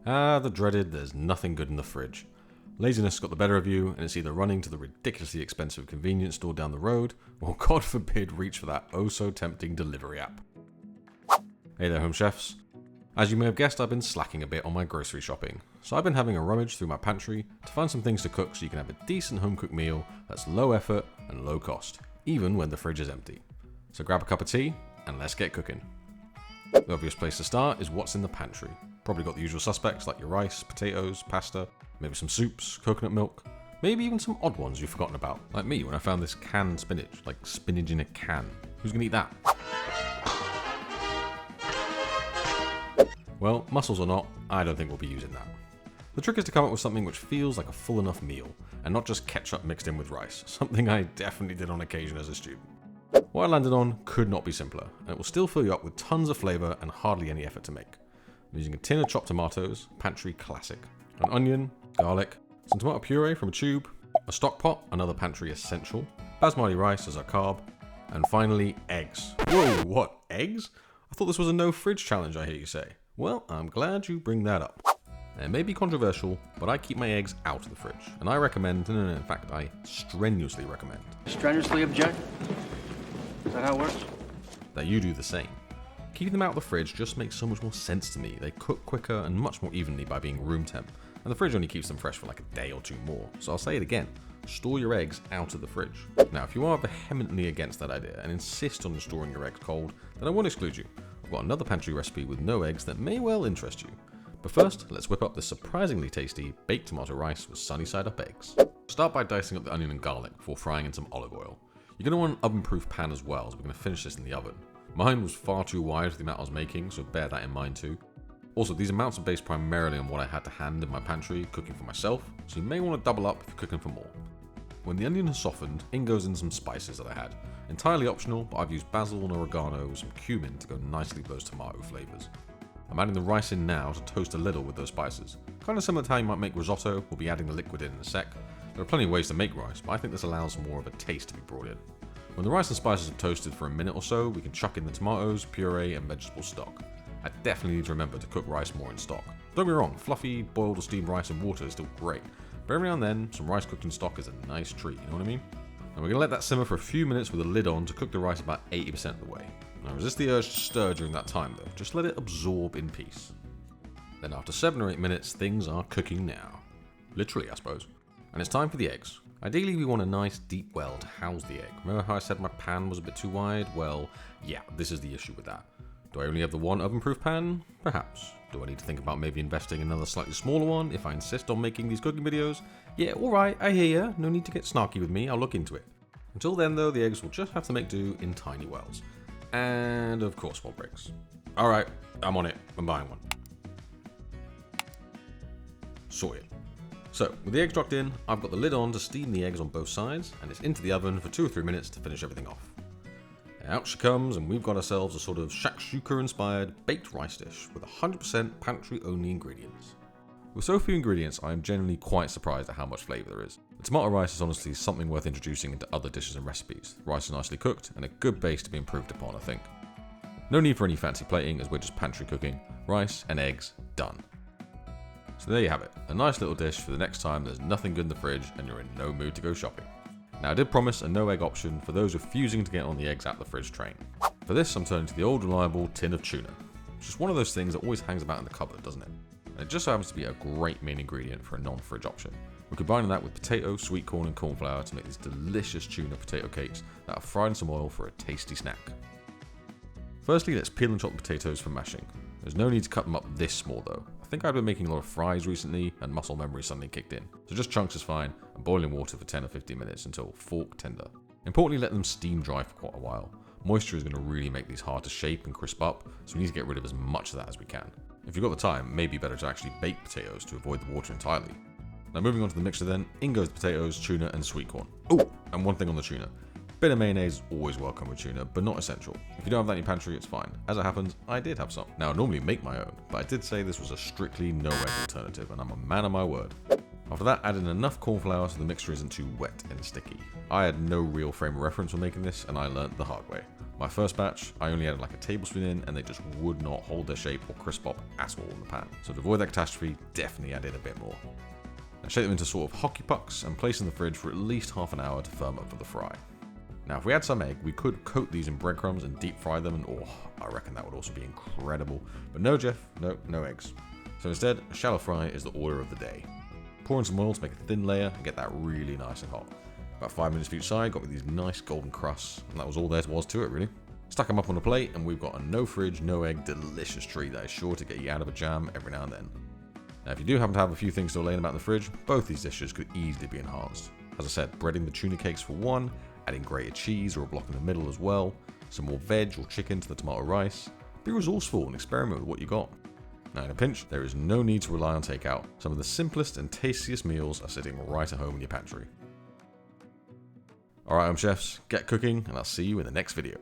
Ah, the dreaded there's nothing good in the fridge. Laziness got the better of you, and it's either running to the ridiculously expensive convenience store down the road, or God forbid reach for that oh so tempting delivery app. Hey there, home chefs. As you may have guessed, I've been slacking a bit on my grocery shopping, so I've been having a rummage through my pantry to find some things to cook so you can have a decent home cooked meal that's low effort and low cost, even when the fridge is empty. So grab a cup of tea, and let's get cooking. The obvious place to start is what's in the pantry. Probably got the usual suspects like your rice, potatoes, pasta, maybe some soups, coconut milk, maybe even some odd ones you've forgotten about, like me when I found this canned spinach, like spinach in a can. Who's gonna eat that? Well, mussels or not, I don't think we'll be using that. The trick is to come up with something which feels like a full enough meal, and not just ketchup mixed in with rice, something I definitely did on occasion as a student. What I landed on could not be simpler, and it will still fill you up with tons of flavour and hardly any effort to make. I'm using a tin of chopped tomatoes, pantry classic, an onion, garlic, some tomato puree from a tube, a stock pot, another pantry essential, basmati rice as our carb, and finally eggs. Whoa, what, eggs? I thought this was a no fridge challenge, I hear you say. Well, I'm glad you bring that up. It may be controversial, but I keep my eggs out of the fridge, and I recommend, in fact I strenuously recommend, Strenuously object? Is that how it works? that you do the same. Keeping them out of the fridge just makes so much more sense to me. They cook quicker and much more evenly by being room temp, and the fridge only keeps them fresh for like a day or two more. So I'll say it again, store your eggs out of the fridge. Now, if you are vehemently against that idea and insist on storing your eggs cold, then I won't exclude you. I've got another pantry recipe with no eggs that may well interest you. But first, let's whip up this surprisingly tasty baked tomato rice with sunny side up eggs. Start by dicing up the onion and garlic before frying in some olive oil. You're going to want an oven-proof pan as well, so we're going to finish this in the oven. Mine was far too wide for the amount I was making, so bear that in mind too. Also, these amounts are based primarily on what I had to hand in my pantry cooking for myself, so you may want to double up if you're cooking for more. When the onion has softened, in goes in some spices that I had. Entirely optional, but I've used basil and oregano with some cumin to go nicely with those tomato flavours. I'm adding the rice in now to toast a little with those spices. Kind of similar to how you might make risotto, we'll be adding the liquid in a sec. There are plenty of ways to make rice, but I think this allows more of a taste to be brought in. When the rice and spices have toasted for a minute or so, we can chuck in the tomatoes, puree and vegetable stock. I definitely need to remember to cook rice more in stock. Don't get me wrong, fluffy, boiled or steamed rice and water is still great, but every now and then, some rice cooked in stock is a nice treat, you know what I mean? And we're going to let that simmer for a few minutes with a lid on to cook the rice about 80% of the way. Now resist the urge to stir during that time though, just let it absorb in peace. Then after 7 or 8 minutes, things are cooking now. Literally, I suppose. And it's time for the eggs. Ideally, we want a nice deep well to house the egg. Remember how I said my pan was a bit too wide? Well, yeah, this is the issue with that. Do I only have the one oven-proof pan? Perhaps. Do I need to think about maybe investing in another slightly smaller one if I insist on making these cooking videos? Yeah, alright, I hear ya. No need to get snarky with me, I'll look into it. Until then though, the eggs will just have to make do in tiny wells. And of course small bricks. Alright, I'm on it. I'm buying one. Sorted. So, with the eggs dropped in, I've got the lid on to steam the eggs on both sides, and it's into the oven for 2 or 3 minutes to finish everything off. Out she comes, and we've got ourselves a sort of shakshuka-inspired baked rice dish with 100% pantry-only ingredients. With so few ingredients, I am genuinely quite surprised at how much flavour there is. The tomato rice is honestly something worth introducing into other dishes and recipes. The rice is nicely cooked, and a good base to be improved upon, I think. No need for any fancy plating, as we're just pantry cooking. Rice and eggs, done. So there you have it, a nice little dish for the next time there's nothing good in the fridge and you're in no mood to go shopping. Now I did promise a no egg option for those refusing to get on the eggs out the fridge train. For this I'm turning to the old reliable tin of tuna. It's just one of those things that always hangs about in the cupboard, doesn't it? And it just happens to be a great main ingredient for a non-fridge option. We're combining that with potato, sweet corn and cornflour to make these delicious tuna potato cakes that are fried in some oil for a tasty snack. Firstly, let's peel and chop the potatoes for mashing. There's no need to cut them up this small though. I think I've been making a lot of fries recently and muscle memory suddenly kicked in. So just chunks is fine and boil in water for 10 or 15 minutes until fork tender. Importantly, let them steam dry for quite a while. Moisture is going to really make these hard to shape and crisp up, so we need to get rid of as much of that as we can. If you've got the time, it may be better to actually bake potatoes to avoid the water entirely. Now moving on to the mixture then, in goes the potatoes, tuna and sweet corn. Oh, and one thing on the tuna. Bit of mayonnaise is always welcome with tuna, but not essential. If you don't have that in your pantry, it's fine. As it happens, I did have some. Now I normally make my own, but I did say this was a strictly no egg alternative, and I'm a man of my word. After that, add in enough corn flour so the mixture isn't too wet and sticky. I had no real frame of reference when making this, and I learnt the hard way. My first batch, I only added like a tablespoon in and they just would not hold their shape or crisp up at all in the pan. So to avoid that catastrophe, definitely add in a bit more. Now shake them into sort of hockey pucks and place in the fridge for at least half an hour to firm up for the fry. Now if we had some egg, we could coat these in breadcrumbs and deep fry them, and oh, I reckon that would also be incredible. But no Jeff, no eggs. So instead, a shallow fry is the order of the day. Pour in some oil to make a thin layer and get that really nice and hot. About 5 minutes for each side, got me these nice golden crusts, and that was all there was to it really. Stack them up on a plate and we've got a no fridge, no egg, delicious treat that is sure to get you out of a jam every now and then. Now if you do happen to have a few things still laying about in the fridge, both these dishes could easily be enhanced. As I said, breading the tuna cakes for one, adding grated cheese or a block in the middle as well, some more veg or chicken to the tomato rice. Be resourceful and experiment with what you got. Now in a pinch, there is no need to rely on takeout. Some of the simplest and tastiest meals are sitting right at home in your pantry. Alright, chefs, get cooking and I'll see you in the next video.